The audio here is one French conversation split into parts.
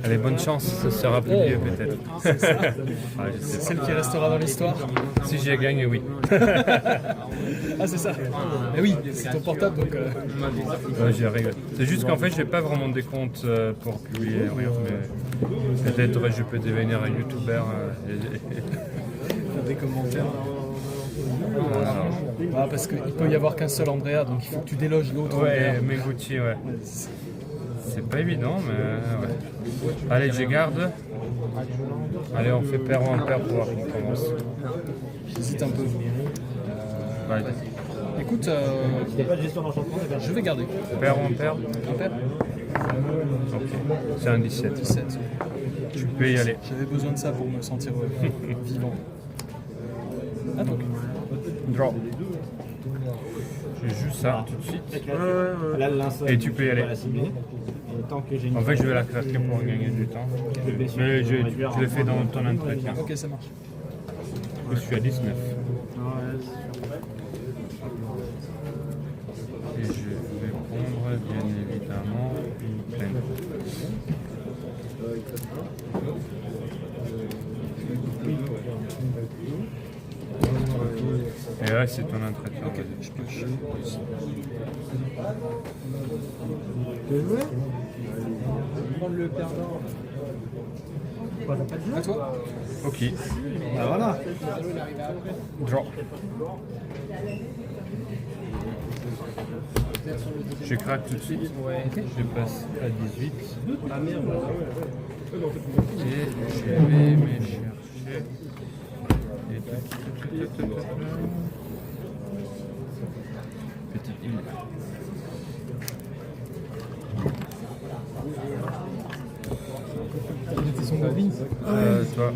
Allez, bonne chance, ça sera plus vieux peut-être. C'est celle qui restera dans l'histoire. Si j'ai gagné, oui. Ah, c'est ça. Mais oui, c'est ton portable donc. Ouais, j'ai rigolé. C'est juste qu'en fait, j'ai pas vraiment des comptes pour publier rien, mais peut-être je peux devenir un youtubeur. Faire des commentaires. Ah, parce qu'il peut y avoir qu'un seul Andrea, donc il faut que tu déloges l'autre. Ouais, mes Gucci, ouais. C'est pas évident, mais ouais. Allez, je garde. Allez, on fait pair ou impair pour voir qu'on commence. J'hésite un peu. Ouais. Écoute, je vais garder. Pair ou impair? Impair. Ok, c'est un 17. 17. Tu peux y aller. J'avais besoin de ça pour me sentir vivant. Ah donc. Draw. Je joue ça tout de suite. Et tu peux y aller. En fait, je vais la craquer pour gagner du temps. Mais je le fais dans ton entretien. Ok, ça marche. Je suis à 19. Et je vais prendre, bien évidemment, une pleine. Et là, c'est ton entretien. Ok, je pioche. Prendre le perdant. À toi. Ok. Bah voilà. Draw. Je craque tout de suite. Je passe à 18. Et je vais me chercher. Et petite île. Toi,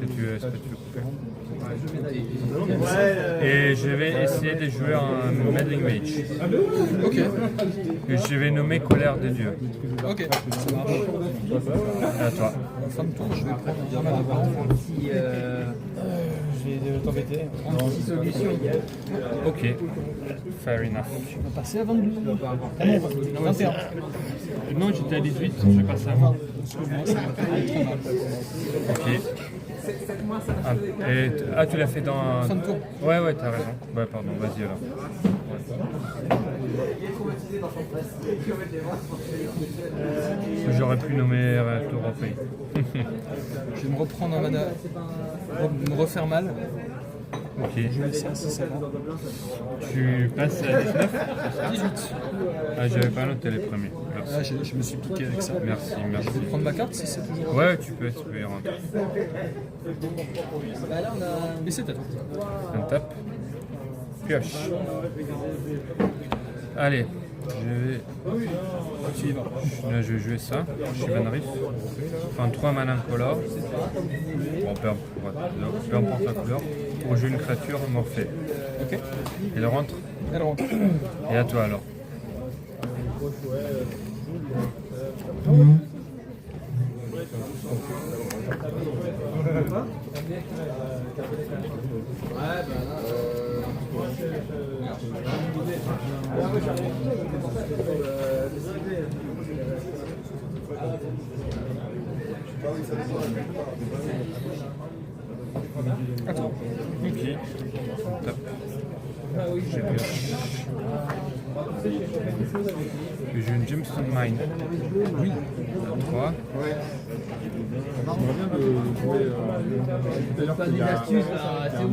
est-ce que tu veux couper? Et je vais essayer de jouer un Meddling Mage. Ok. Que je vais nommer Colère des Dieux. Ok, ça marche. À toi. En fin de tour, je vais prendre un petit. Je vais t'embêter. Anti-solution. Ok. Fair enough. On va passer à 22. Ah non, 21. Non, j'étais à 18, je passe avant. Excuse-moi, ça va pas être trop mal. Ok. Ah, tu l'as fait dans. Fin de tour. Ouais, t'as raison. Ouais, pardon, vas-y alors. J'aurais pu nommer Réacteur Européen. Je vais me reprendre un mana. Me refaire mal. Ok. Je vais ça, si ça va. Tu passes à 19? 18. Ah, j'avais pas noté les premiers. Merci. Ah, je me suis piqué avec ça. Merci. Je vais prendre ma carte si c'est toujours. Ouais, tu peux y rentrer. Et c'est à toi. Un tape. Pioche. Allez, je vais. Tu y vas. Là, je vais jouer ça. Je suis Van Riff. Enfin, 3 mana incolores. Bon, peu importe la couleur. Pour jouer une créature morphée. Ok. Elle rentre. Elle rentre. Et à toi alors. Attends. Ok. Top. J'ai pioche. J'ai une Gemstone Mine. Oui. 3.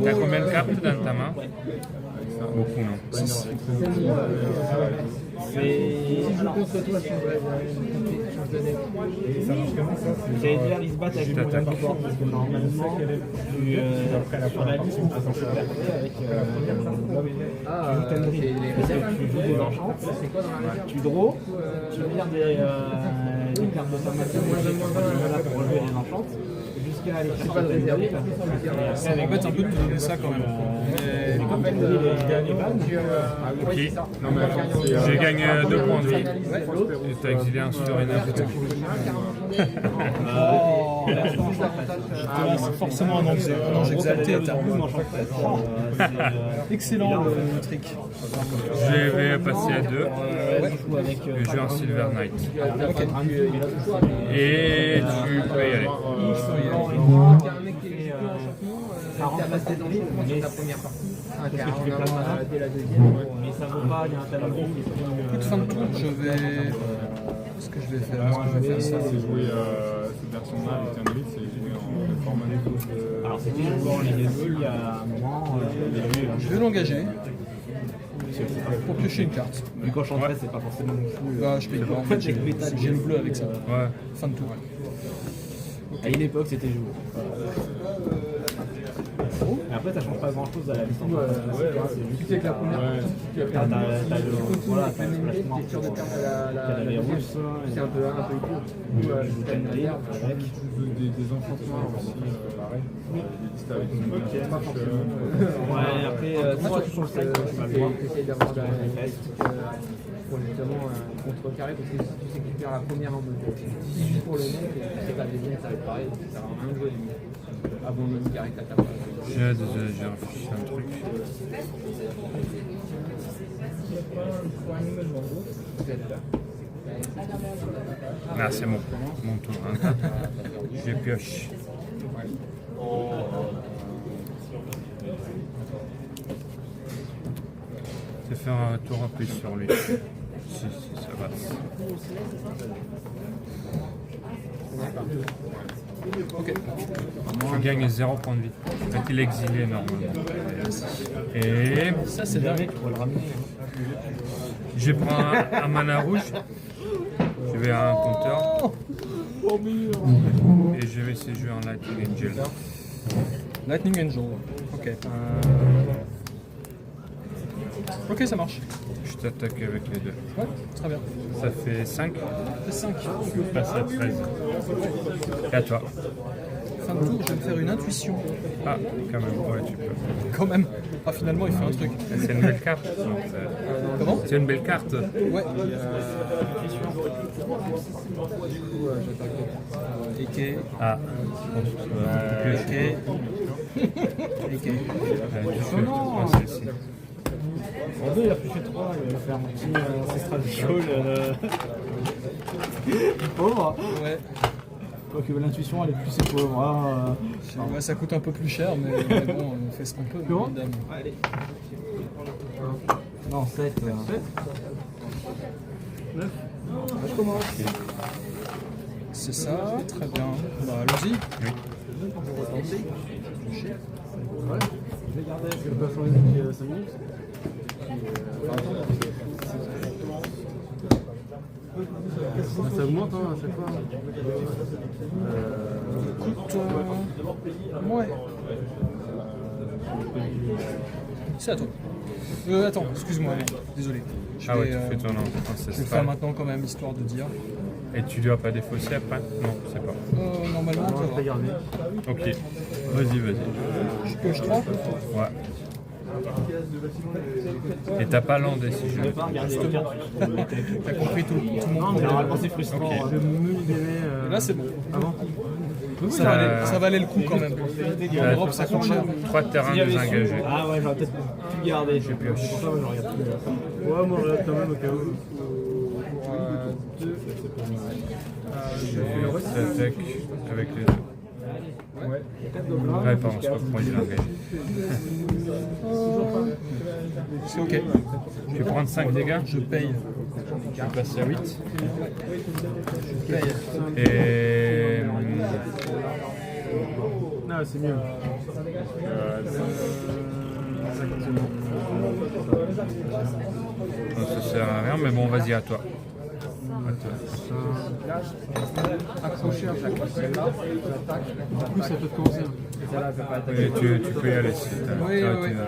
T'as combien de cartes dans ta main? Beaucoup, non? J'allais dire, ils se battent avec mon support parce que normalement, sur la liste, tu peux percer avec tu joues des enchantes, tu draw, tu vires des cartes de formation pour relever les enchantes, jusqu'à aller chercher des réserves. Ça m'embête un peu de te donner ça quand même. Ok. J'ai gagnes 2 points de vie. Et t'as exilé un sur une info. Forcément un ange exalté. Excellent le trick. Je vais passer à 2. Je joue un Silver Knight. Et tu peux y aller. Ça remplace tes envies sur ta première partie. Dès la deuxième. Mais ça vaut pas, il y a un talent qui est plus. Coup de fin de tour, je vais. Qu'est-ce que je vais faire? C'est jouer cette version-là avec un blitz, c'est jouer en format de. Alors c'était joué en Ligue 2 il y a un moment. Je vais l'engager pour piocher une carte. Mais quand je chanterais, c'est pas forcément fou. Bah, je paye pas en fait, j'ai le bleu avec ça. Ouais. Fin de tour. À une époque, c'était joué. Et après, ça change pas grand chose à la licence. C'est juste que la première t'as le lecture de terme de la Russes, c'est un peu idiot. avec. Des enfants noirs aussi, pareil. Des listes avec une Pas forcément. Ouais, après, toi, tu changes ça. Tu essayes d'avoir des pour justement contrecarrer, parce que si tu sais que tu perds la première en mode 18 pour le mec, et tu sais que la deuxième ça va être pareil, donc ça va rien jouer avant de carré que t'as pas. J'ai réfléchi à un truc. Ah, c'est bon. Mon tour. Hein. Je pioche. Je vais faire un tour en plus sur lui. Si, ça va. Ok. Tu gagnes 0 points de vie. En fait, il est exilé normalement. Et Ça, c'est dingue. je prends un mana rouge. Je vais à un compteur. Et je vais essayer de jouer en Lightning Angel. Lightning Angel. Ok. Ok, ça marche. Je t'attaque avec les deux. Ouais, très bien. Ça fait 5. 5. Je passe à 13. Et à toi. Fin de tour, je vais me faire une intuition. Ah, quand même, ouais, tu peux. Quand même. Ah, finalement, il fait un truc. C'est une belle carte. Comment? C'est une belle carte. Ouais. Eke. Ah. Eke. Eke. Tu fais prends celle-ci. En deux, il a pioché 3, il va faire un petit Ancestral Show. Pauvre. Ouais. Quoique l'intuition, elle est plus c'est pauvre. Ouais, ça coûte un peu plus cher, mais bon, on fait ce qu'on peut. Comment? Madame. Allez. Non, 7. 7 9 Je commence. C'est ça, très bien. Bah, allons-y. Oui. Ouais. Je vais garder, je peux pas changer depuis 5 minutes. Ça augmente hein, à chaque fois. Écoute, ouais. C'est à toi. Attends, excuse-moi, désolé. Je Ah ouais, vais, tu fais ton je vais le faire ancestral. maintenant quand même, histoire de dire. Et tu dois pas défausser après? Non, c'est pas. Normalement, Je vais ça garder. Ok. Vas-y. va. Je pioche 3. Ouais. Et t'as pas landé si je Je vais pas regarder les cartes. T'as compris tout mon Non, mais problème. normalement c'est frustrant. Ok. Je vais me libérer. Et là, c'est bon. Avant. Ça valait le coup quand même. En Europe, ça coûte cher. 3 terrains désengagés. Ah ouais, j'aurais peut-être pu garder. C'est pour ça que je regarde plus. Ouais, moi je regarde quand même au cas où. T'attaques avec les deux. Ouais, pardon, c'est pas pourquoi il est engagé. C'est ok. Je vais prendre 5 dégâts. Je paye. Je vais passer à 8. Je paye. Et. Non, c'est mieux. Ça sert à rien, mais bon, vas-y, à toi. À toi. Accroché à chaque fois, celle-là, j'attaque. En plus, ça peut commencer. Celle-là, elle peut pas attaquer. Et tu peux y aller si t'as Oui, arrêté oui. là.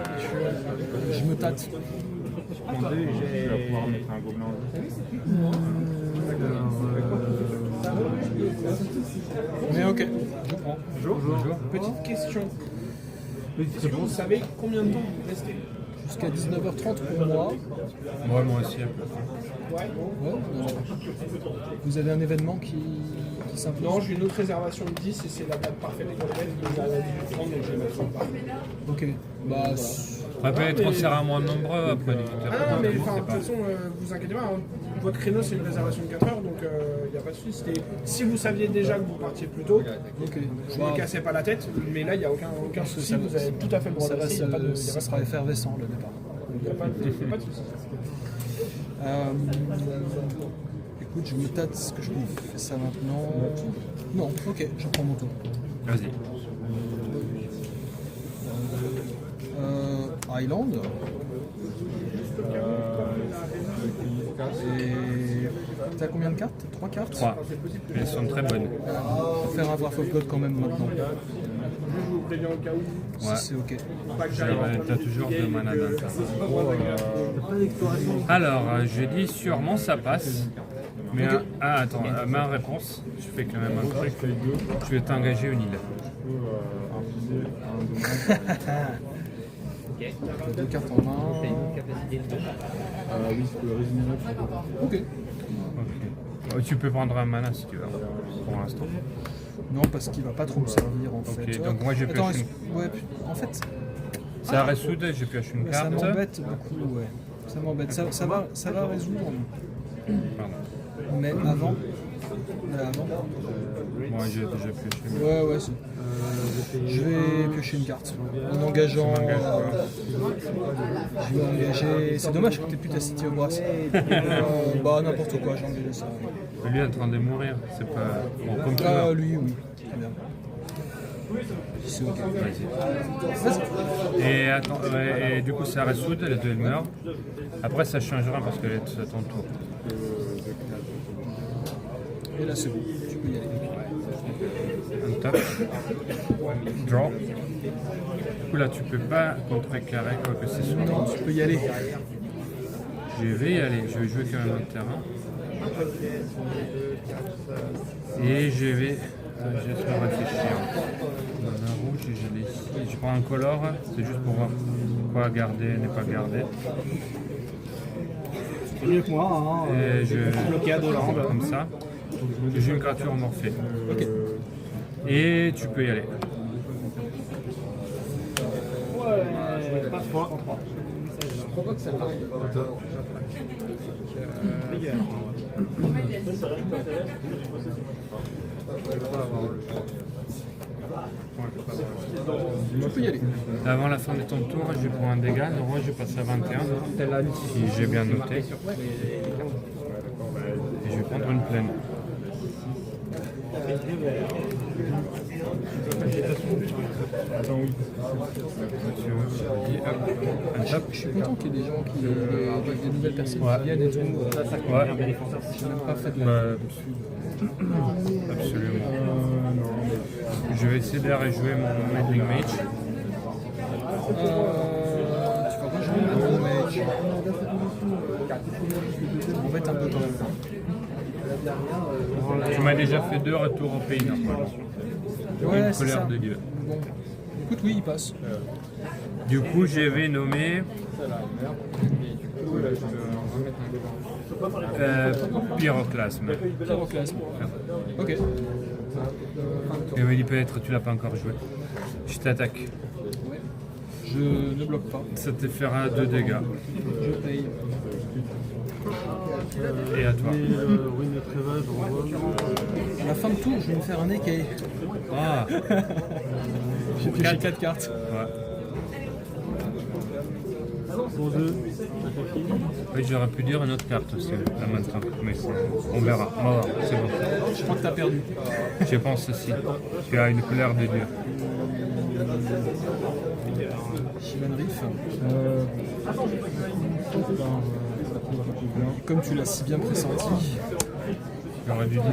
Je me tâte. Tu vas pouvoir mettre un gobelin. Mais ok, je prends. Bonjour. Petite question. Est-ce que vous savez combien de temps vous restez? jusqu'à 19h30 pour moi. Moi aussi, un peu. Ouais, vous avez un événement qui s'impose? Non, j'ai une autre réservation de 10 et c'est la date parfaite pour laquelle vous avez 18h30, donc je vais mettre ça en parc. Ok, bah. Après, être serment nombreux après 18h30. Ah non, mais enfin, de toute façon, vous inquiétez pas, hein, votre créneau c'est une réservation de 4 heures, donc il n'y a pas de souci. Si vous saviez déjà que vous partiez plus tôt, Ok. je ne me cassais pas la tête, mais là il n'y a aucun souci, vous avez tout à fait le droit de rester, il n'y a pas de ça sera effervescent le départ. Il n'y a pas de souci. Écoute, je me tâte ce que je fais ça maintenant. Non, ok, je prends mon tour. Vas-y. Island. Et t'as combien de cartes? 3 cartes? 3. Elles sont très bonnes. Faut faire un Wrath of God quand même maintenant. Je vous préviens au cas où. Ouais. C'est ok. T'as toujours 2 mana d'un tas. Alors, je dis sûrement ça passe. Mais attends, ma réponse, je fais quand même un truc. Je vais t'engager une île. T'as 2 cartes en main. Oui, je peux régénérer. Ok. Tu peux prendre un mana si tu veux, pour l'instant. Non, parce qu'il va pas trop me servir en fait. Donc moi, j'ai Attends, pioché ouais, en fait, Ça résout, je pioche une ça carte. m'embête beaucoup, ouais. Ça m'embête. Ça va résoudre. Pardon. Mais avant. Moi, j'ai pioché. Ouais, je vais piocher une carte. En engageant. Je vais engager. C'est dommage que tu aies plus ta City of Brass. Bah, n'importe quoi, j'ai engagé ça. Lui est en train de mourir, c'est pas. Bon, comme tu Ah, veux. lui, oui. Très bien. C'est ok. Vas-y. Et attends, et du coup, ça résout, les deux elles meurent. Après, ça changera parce que c'est à ton tour. Et là, c'est bon. Tu peux y aller. Un top. Draw. Du coup, là, tu peux pas contrecarrer quoi que ce soit. Non, tu peux y aller. Je vais y aller, je vais jouer quand même un terrain. Et je vais juste me réfléchir. Dans un rouge, je l'ai ici. Je prends un color, c'est juste pour voir quoi garder, ne pas garder. C'est mieux que moi, hein. Et je Bloqué à 2 landes. comme ça. J'ai une créature morphée. Et tu peux y aller. Ouais, pas 3 en 3. Je crois pas que ça marche. Tu peux y aller. Avant la fin de ton tour, je prends un dégât. Normalement, je passe à 21. Si j'ai bien noté. Et je vais prendre une plaine. Attends, oui. Un top. Je suis content qu'il y ait des gens des nouvelles personnes qui viennent et tout. Ouais. J'ai même pas fait de Bah, la. absolument. Je vais essayer de rejouer mon Meddling Mage. Tu vas pas jouer mon mage. Ça m'embête un peu quand même. Tu m'as déjà fait 2 retours au pays normalement. Ouais, Une c'est colère ça. de Dieu. Bon. Écoute, oui, il passe. Du coup, je vais nommer Pyroclasme. Pyroclasme. Ok. Et oui, peut-être tu l'as pas encore joué. Je t'attaque. Je ne bloque pas. Ça te fera 2 dégâts. Je paye. Et à toi. À la fin de tour, je vais me faire un écaille. Ah, J'ai pioché 4 cartes. ouais. Oui, j'aurais pu dire une autre carte aussi, là maintenant. Mais on verra. On va voir, c'est bon. Je crois que t'as perdu. Je pense aussi. Tu as une colère de Dieu. Shivan Reef. Comme tu l'as si bien pressenti. J'aurais dû dire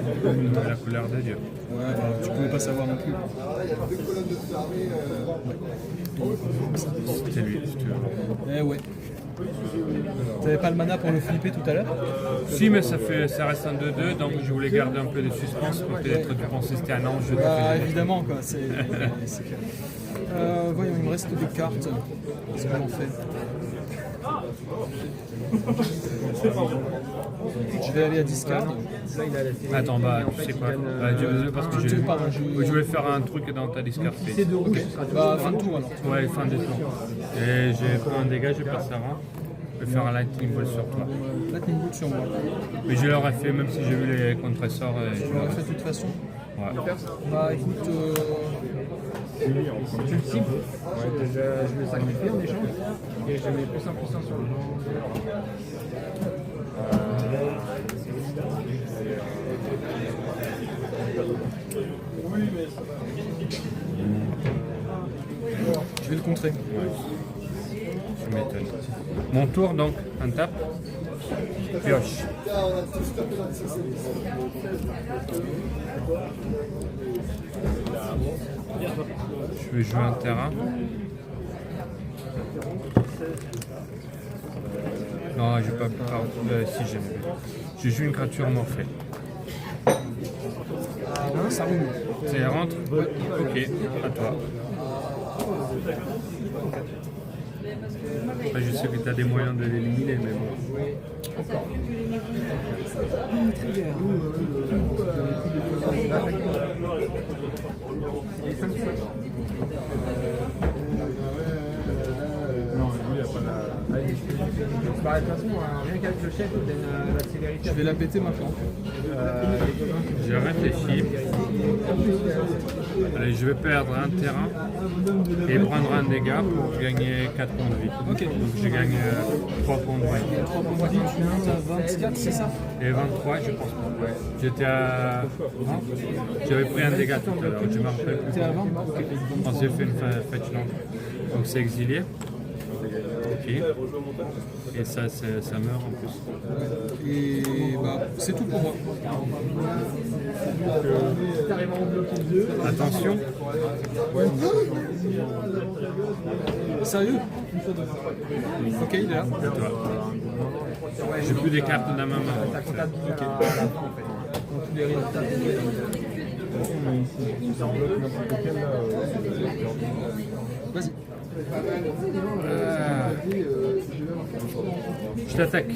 la colère de Dieu. Ouais, bah, tu pouvais pas savoir non plus. C'était lui, si tu veux. Eh ouais. T'avais pas le mana pour le flipper tout à l'heure? Si, mais ça reste un 2-2, donc je voulais garder un peu de suspense pour peut-être tu penses que c'était un ange de Bah évidemment quoi, c'est clair. Voyons, il me reste 2 cartes. Qu'est-ce qu'on en fait? Je vais aller à discard. Là, il a la série. Attends, bah, Et en tu fait, sais il quoi gagne, parce que Pardon, je vais faire un truc dans ta discard si phase. c'est 2 rouges, ce sera Bah, fin de tour alors. Ouais, fin de tour. Et j'ai fait un dégât, je passe à rang. Je vais faire un lightning bolt sur toi. Lightning bolt sur moi. Mais je l'aurais fait même si j'ai vu les contre-sorts. Je l'aurais fait de toute façon. Ouais. Bah écoute, tu le cibles. Je le sacrifie en échange. Et je mets plus 1 plus 1 sur le jeu. je vais le contrer. Tu m'étonnes. Mon tour donc, un tape. Pioche. Je vais jouer un terrain. Non, je vais pas. Si j'aime. Je joue une créature morphée. Ça roule. Ça rentre. Ok, à toi. Après, je sais que tu as des moyens de l'éliminer, mais bon. Non, lui, il n'y a pas la. Bah, de toute façon, rien qu'avec le chef, il donne la célérité. Je vais la péter maintenant. J'ai réfléchi. Allez, je vais perdre un terrain et prendre un dégât pour gagner 4 points de vie. Ok. Donc je gagne 3 points de vie. 3 points de vie, tu montes à 24, c'est ça? Et 23, je pense pas. Ouais. J'étais à 20. J'avais pris un dégât tout à l'heure, je me rappelle plus. T'es à 20? On s'est fait une fetch longue. Donc c'est exilé. Ok. Et ça meurt en plus. Et bah, c'est tout pour moi. Attention. Sérieux? Ok, il est là. J'ai plus des cartes dans ma main. Vas-y. Je t'attaque.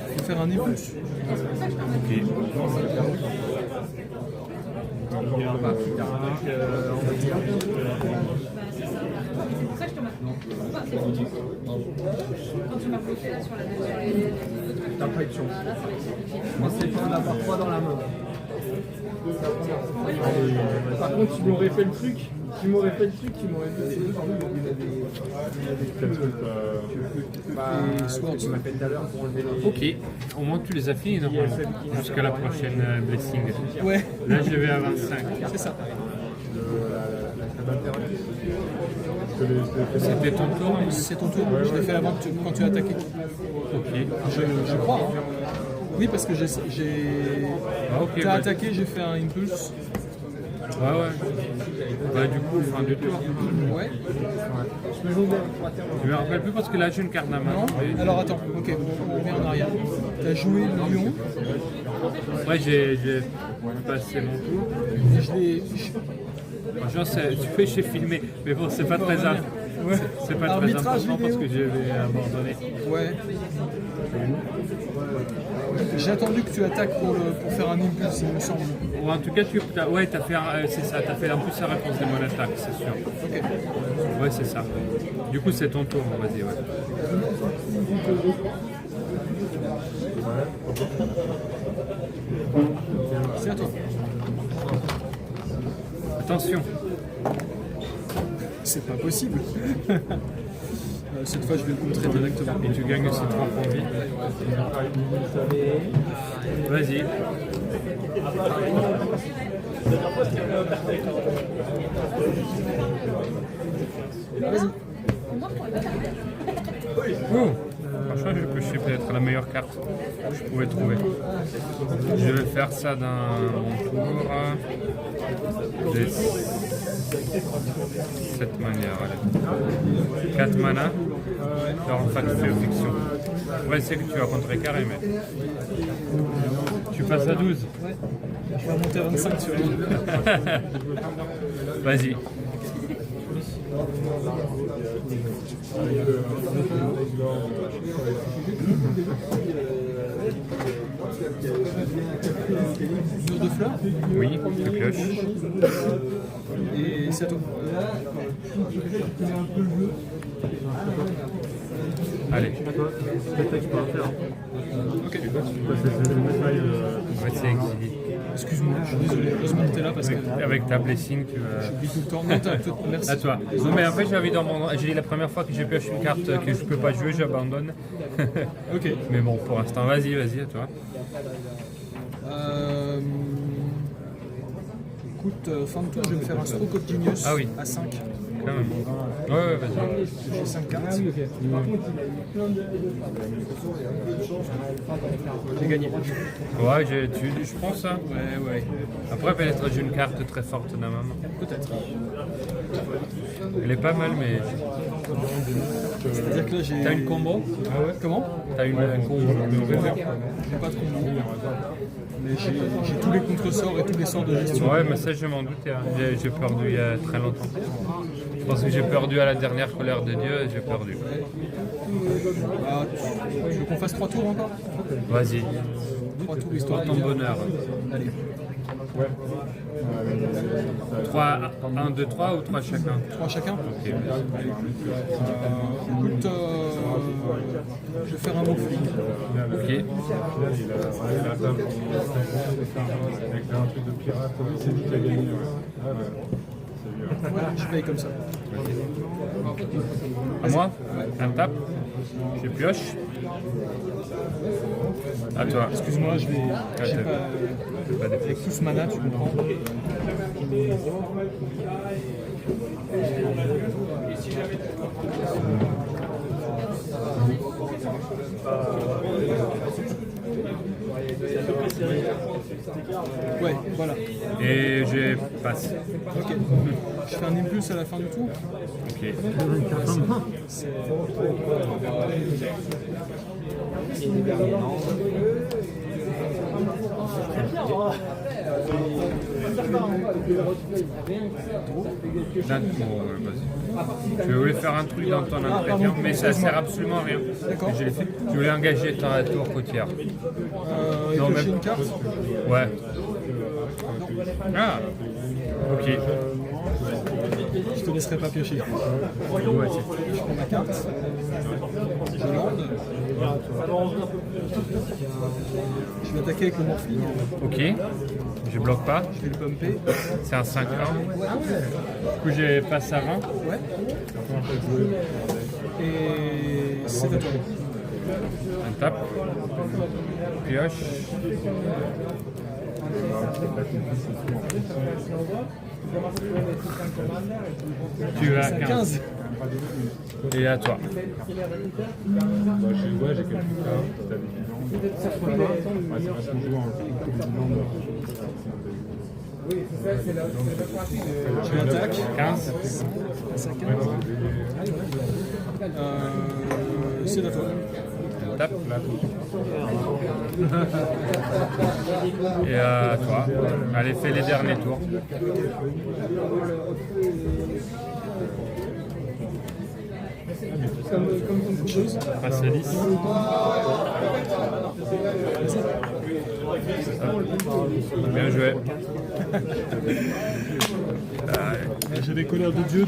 Faut faire un impulse. Ok. T'as pas eu de chance. Moi, c'est pas d'avoir 3 dans la main. Par contre, tu m'aurais fait le truc. Tu m'aurais dit c'est deux par contre, tu m'as fait tout à l'heure pour enlever les. Ok. Au moins tu les as finis normalement. Jusqu'à la prochaine blessing. Ouais, Là je vais à 25. c'est ça. C'était ton tour. C'est ton tour. Je l'ai fait avant quand tu as attaqué. Ok. Je crois. Hein. Oui, parce que j'ai. Ah, ok, T'as bah, attaqué, j'ai fait un impulse. Ouais. Bah du coup, fin du tour. Ouais. Je me rappelle plus parce que là j'ai une carte dans ma main. Non. Alors attends, ok, on revient en arrière. T'as joué le lion. Ouais, j'ai passé mon tour. Et je l'ai. Franchement, tu fais chez filmé, mais bon, c'est pas très important. Ouais. C'est pas très Arbitrage important parce vidéo. que je vais abandonner. Ouais. J'ai attendu que tu attaques pour faire un impulse, il me semble. Ou en tout cas, t'as fait, c'est ça, t'as fait en plus la réponse de mon attaque, c'est sûr. Ok. Ouais, c'est ça. Du coup, c'est ton tour, vas-y, ouais. C'est à toi. Attention. C'est pas possible. Cette fois, je vais le contrer directement. Et tu gagnes aussi 3 points de vie. Vas-y. Vas-y. Oh. Franchement, je suis peut-être la meilleure carte que je pouvais trouver. Je vais faire ça dans mon tour. J'ai 7 manières. Allez. 4 mana. Alors en fait, tu fais aux fictions. Ouais, c'est que tu vas contrer carré, mais. Tu passes à 12. Je vais remonter à 25 sur lui. Vas-y. Tour de fleurs. Oui, je pioche. Et c'est tout. Allez. Ok. Ouais, c'est exilé. Excuse-moi, je suis désolé. Heureusement que t'es là parce que Avec ta blessing, tu vas... j'oublie tout le temps. Non, merci. À toi. Non, mais en fait, j'ai envie d'en prendre. J'ai dit la première fois que j'ai pioché une carte que je peux pas jouer, j'abandonne. Ok. Mais bon, pour l'instant, vas-y, à toi. Écoute, fin de tour, je vais me faire un Stroke of Genius Ah oui. à 5. Quand même. Ouais, vas-y. J'ai 5 cartes. J'ai gagné. Ouais, je prends ça. Ouais. Après, peut-être j'ai une carte très forte dans ma main. Peut-être. Elle est pas mal, mais. C'est-à-dire que là, j'ai. T'as une combo? Ah ouais. Comment? T'as une combo? J'ai pas de combo. Mais j'ai tous les contre-sorts et tous les sorts de gestion. Ouais, mais ça, je m'en doutais. Hein. J'ai perdu il y a très longtemps. Je pense que j'ai perdu à la dernière colère de Dieu et j'ai perdu. Ah, tu veux qu'on fasse 3 tours encore? Vas-y. 3 tours histoire Pour ton bonheur. Allez. 3, 1, 2, 3 ou 3 chacun? 3 chacun. Ok. Écoute, je vais faire un mot flic. Ok. Avec un truc de pirate, c'est lui qui a gagné. Je paye comme ça. À moi? Un tape. Je pioche. À toi. Excuse-moi, je vais. J'ai Pas d'effet. plus mana, tu comprends. Ouais, voilà. Et je passe. Ok. Je fais un impulse à la fin du tour. Ok. Je voulais faire un truc dans ton entretien, mais ça sert absolument à rien. D'accord. Je l'ai fait. Je voulais engager ta tour côtière. Et Non, piocher même- une carte. Ouais. Ah. Ok. Je te laisserai pas piocher. Ouais, Je prends ma carte. Je lande. Je vais attaquer avec le morphine. ok. Je bloque pas. Je vais le pumper. C'est un 5 ans. Du coup, j'ai passé à 20. Ouais. Et c'est à toi. Un tape. Pioche. Tu as 15. Et à toi. J'ai quelques cartes, t'as des bilans. C'est vachement jouant. Je l'attaque. 15. C'est à 15. C'est à toi. Tape. Et à toi. Allez, fais les derniers tours. Autre chose. Passe à 10. Bien joué. J'avais colère de Dieu.